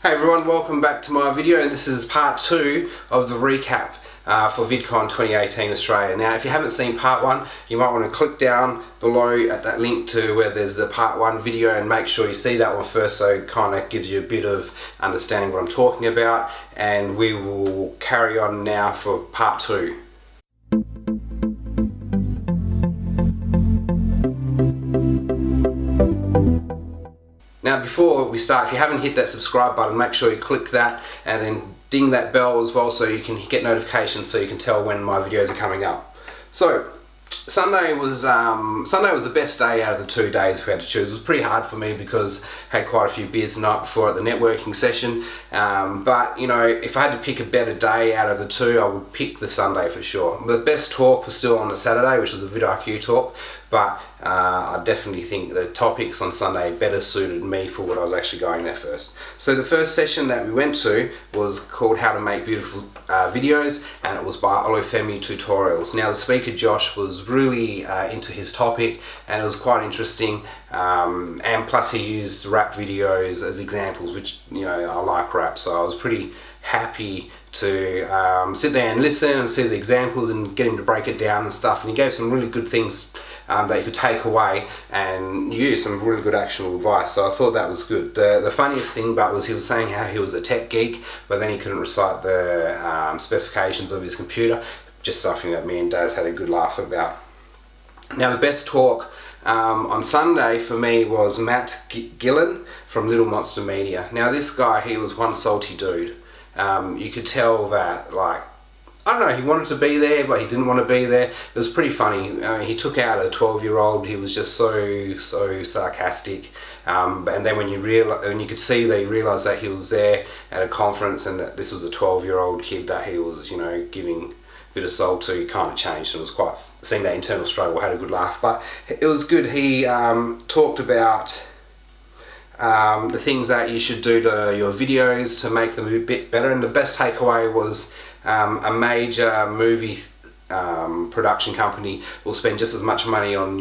Hey everyone, welcome back to my video, and this is part 2 of the recap for Vidcon 2018 Australia. Now if you haven't seen part 1, you might want to click down below at that link to where there's the part 1 video and make sure you see that one first, so it kind of gives you a bit of understanding what I'm talking about, and we will carry on now for part 2. Now before we start, if you haven't hit that subscribe button, make sure you click that and then ding that bell as well so you can get notifications so you can tell when my videos are coming up. So Sunday was the best day out of the 2 days we had to choose. It was pretty hard for me because I had quite a few beers the night before at the networking session, but you know, if I had to pick a better day out of the 2, I would pick the Sunday for sure. The best talk was still on the Saturday, which was a vidIQ talk, but I definitely think the topics on Sunday better suited me for what I was actually going there first. So the first session that we went to was called How to Make Beautiful Videos, and it was by Olufemi Tutorials. Now the speaker Josh was really into his topic, and it was quite interesting, and plus he used rap videos as examples, which, you know, I like rap, so I was pretty happy to sit there and listen and see the examples and get him to break it down and stuff, and he gave some really good things that you could take away and use, some really good actionable advice, so I thought that was good. The funniest thing about was he was saying how he was a tech geek, but then he couldn't recite the specifications of his computer, just something that me and Daz had a good laugh about. Now the best talk on Sunday for me was Matt Gillen from Little Monster Media. Now this guy, he was one salty dude. You could tell that, like, I don't know, he wanted to be there, but he didn't want to be there. It was pretty funny. He took out a 12-year-old. He was just so sarcastic. And then when you could see that he realised that he was there at a conference and that this was a 12-year-old kid that he was, you know, giving a bit of soul to, he kind of changed, and it was quite, seeing that internal struggle, had a good laugh. But it was good. He talked about the things that you should do to your videos to make them a bit better, and the best takeaway was a major movie production company will spend just as much money on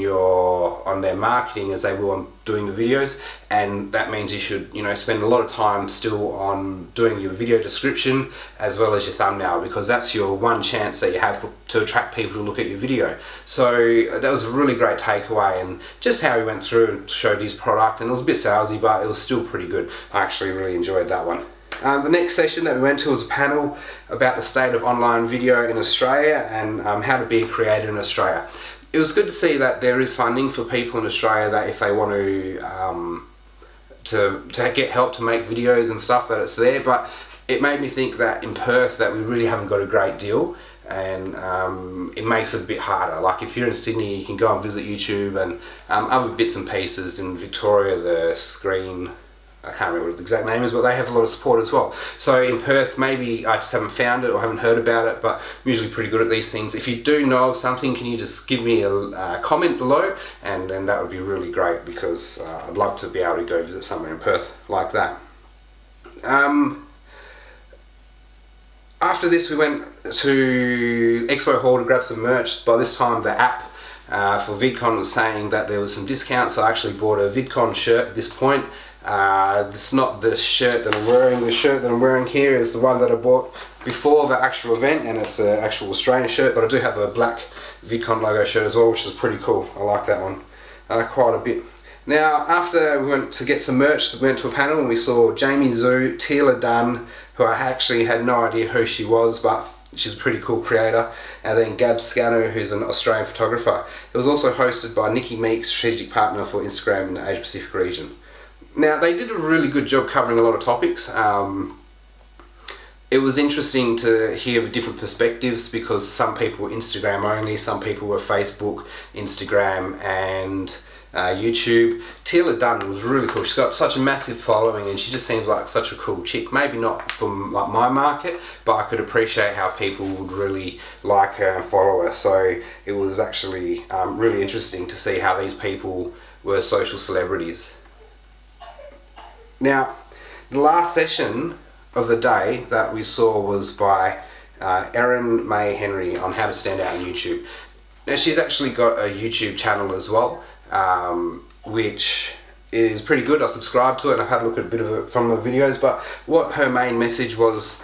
their marketing as they will on doing the videos, and that means you should, you know, spend a lot of time still on doing your video description as well as your thumbnail, because that's your one chance that you have to attract people to look at your video. So that was a really great takeaway, and just how he went through and showed his product, and it was a bit salesy, but it was still pretty good. I actually really enjoyed that one. The next session that we went to was a panel about the state of online video in Australia and how to be a creator in Australia. It was good to see that there is funding for people in Australia that if they want to get help to make videos and stuff, that it's there, but it made me think that in Perth that we really haven't got a great deal, and it makes it a bit harder. Like if you're in Sydney, you can go and visit YouTube and other bits and pieces. In Victoria, the Screen, I can't remember what the exact name is, but they have a lot of support as well. So in Perth, maybe I just haven't found it or haven't heard about it, but I'm usually pretty good at these things. If you do know of something, can you just give me a comment below, and then that would be really great, because I'd love to be able to go visit somewhere in Perth like that. After this we went to Expo Hall to grab some merch. By this time the app for Vidcon was saying that there was some discounts, so I actually bought a Vidcon shirt at this point. It's not the shirt that I'm wearing. The shirt that I'm wearing here is the one that I bought before the actual event, and it's an actual Australian shirt, but I do have a black Vidcon logo shirt as well, which is pretty cool. I like that one quite a bit. Now after we went to get some merch, we went to a panel and we saw Jamie Zhu, Tila Dunn, who I actually had no idea who she was, but she's a pretty cool creator, and then Gab Scano, who's an Australian photographer. It was also hosted by Nikki Meeks, strategic partner for Instagram in the Asia Pacific region. Now they did a really good job covering a lot of topics. It was interesting to hear the different perspectives, because some people were Instagram only, some people were Facebook, Instagram and YouTube. Tila Dunn was really cool. She's got such a massive following, and she just seems like such a cool chick. Maybe not from like my market, but I could appreciate how people would really like her and follow her. So it was actually really interesting to see how these people were social celebrities. Now, the last session of the day that we saw was by Erin May Henry on how to stand out on YouTube. Now she's actually got a YouTube channel as well, which is pretty good. I subscribed to it and I had a look at a bit of it from the videos, but what her main message was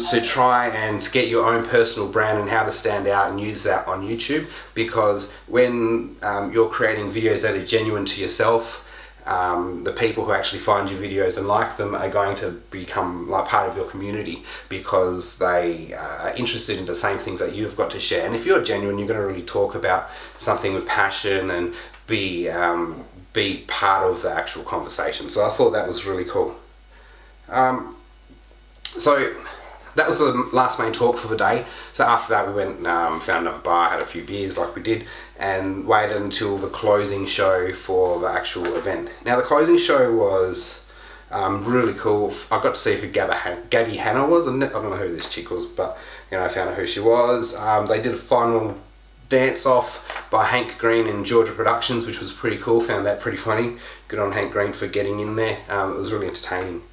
to try and get your own personal brand and how to stand out and use that on YouTube, because when you're creating videos that are genuine to yourself, the people who actually find your videos and like them are going to become like part of your community, because they are interested in the same things that you've got to share. And if you're genuine, you're going to really talk about something with passion and be part of the actual conversation. So I thought that was really cool. So that was the last main talk for the day. So after that we went found another bar, had a few beers like we did, and waited until the closing show for the actual event. Now the closing show was really cool. I got to see who Gabby Hanna was. I don't know who this chick was, but you know, I found out who she was. They did a final dance off by Hank Green and Georgia Productions, which was pretty cool. Found that pretty funny. Good on Hank Green for getting in there. It was really entertaining.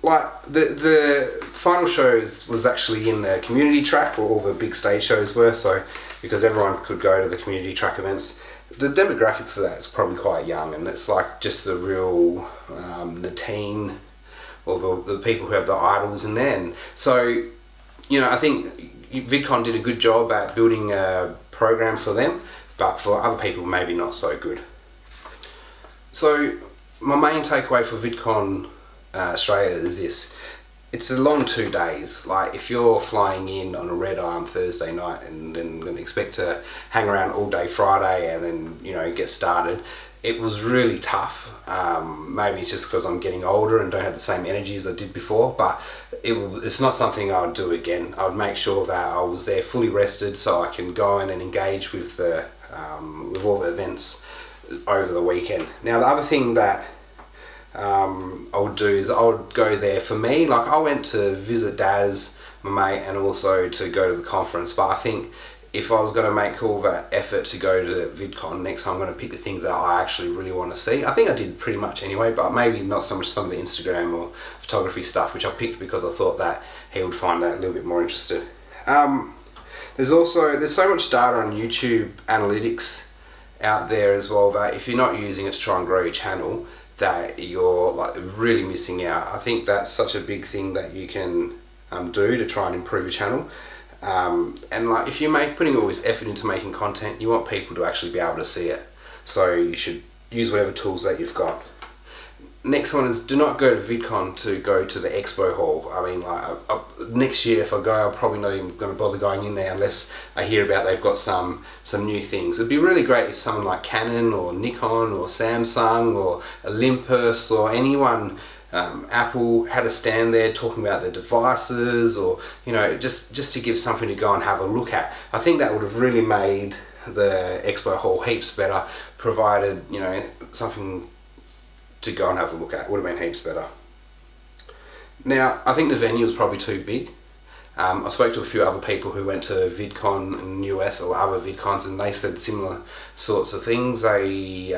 Like the final shows was actually in the community track where all the big stage shows were, so because everyone could go to the community track events. The demographic for that is probably quite young, and it's like just the real the teen, or the people who have the idols in there. And so, you know, I think Vidcon did a good job at building a program for them, but for other people maybe not so good. So my main takeaway for Vidcon Australia is this: it's a long 2 days. Like if you're flying in on a red eye on Thursday night and then going to expect to hang around all day Friday and then, you know, get started, it was really tough. Maybe it's just because I'm getting older and don't have the same energy as I did before, but it's not something I would do again. I would make sure that I was there fully rested so I can go in and engage with with all the events over the weekend. Now the other thing that I would do is I would go there for me. Like I went to visit Daz, my mate, and also to go to the conference, but I think if I was going to make all that effort to go to VidCon next time, I'm going to pick the things that I actually really want to see. I think I did pretty much anyway, but maybe not so much some of the Instagram or photography stuff, which I picked because I thought that he would find that a little bit more interested. There's so much data on YouTube analytics out there as well, that if you're not using it to try and grow your channel, that you're like really missing out. I think that's such a big thing that you can do to try and improve your channel. And like if you're putting all this effort into making content, you want people to actually be able to see it. So you should use whatever tools that you've got. Next one is, do not go to VidCon to go to the Expo Hall. I mean, like next year if I go, I'm probably not even going to bother going in there unless I hear about they've got some new things. It'd be really great if someone like Canon or Nikon or Samsung or Olympus or anyone, Apple, had a stand there talking about their devices, or you know, just to give something to go and have a look at. I think that would have really made the Expo Hall heaps better, provided, you know, something to go and have a look at. Would have been heaps better. Now I think the venue was probably too big. I spoke to a few other people who went to VidCon in the US or other VidCons, and they said similar sorts of things. They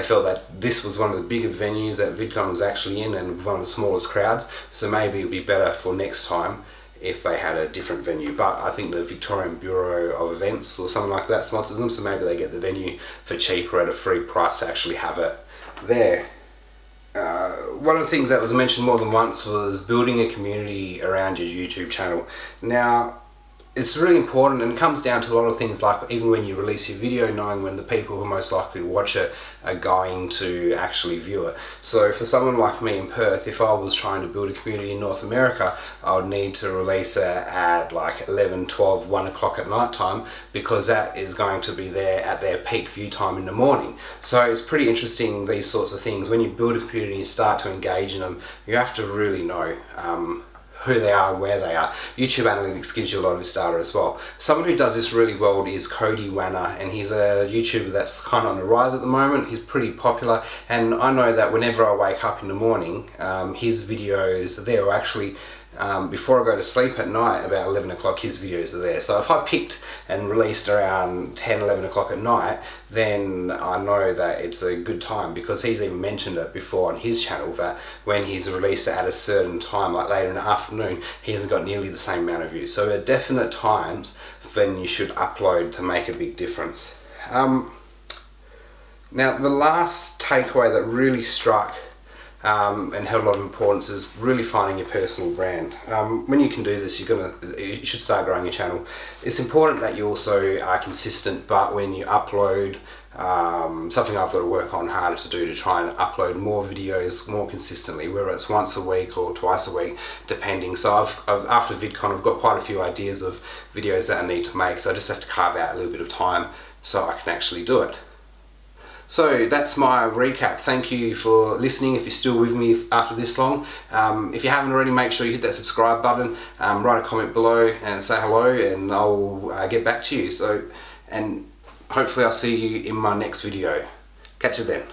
felt that this was one of the bigger venues that VidCon was actually in and one of the smallest crowds, so maybe it would be better for next time if they had a different venue. But I think the Victorian Bureau of Events or something like that sponsors them, so maybe they get the venue for cheaper at a free price to actually have it there. One of the things that was mentioned more than once was building a community around your YouTube channel. Now, it's really important, and it comes down to a lot of things, like even when you release your video, knowing when the people who most likely watch it are going to actually view it. So for someone like me in Perth, if I was trying to build a community in North America, I would need to release it at like 11, 12, 1 o'clock at night time, because that is going to be there at their peak view time in the morning. So it's pretty interesting, these sorts of things. When you build a community and you start to engage in them, you have to really know who they are and where they are. YouTube Analytics gives you a lot of this data as well. Someone who does this really well is Cody Wanner, and he's a YouTuber that's kind of on the rise at the moment. He's pretty popular, and I know that whenever I wake up in the morning, his videos are there, or actually before I go to sleep at night, about 11 o'clock, his videos are there. So if I picked and released around 10, 11 o'clock at night, then I know that it's a good time, because he's even mentioned it before on his channel that when he's released it at a certain time, like later in the afternoon, he hasn't got nearly the same amount of views. So there are definite times when you should upload to make a big difference. Now the last takeaway that really struck and held a lot of importance is really finding your personal brand. When you can do this, you should start growing your channel. It's important that you also are consistent, but when you upload, something I've got to work on harder to do, to try and upload more videos more consistently, whether it's once a week or twice a week, depending. So after Vidcon, I've got quite a few ideas of videos that I need to make, so I just have to carve out a little bit of time so I can actually do it. So that's my recap. Thank you for listening. If you're still with me after this long, if you haven't already, make sure you hit that subscribe button, write a comment below and say hello, and I'll get back to you. And hopefully I'll see you in my next video. Catch you then.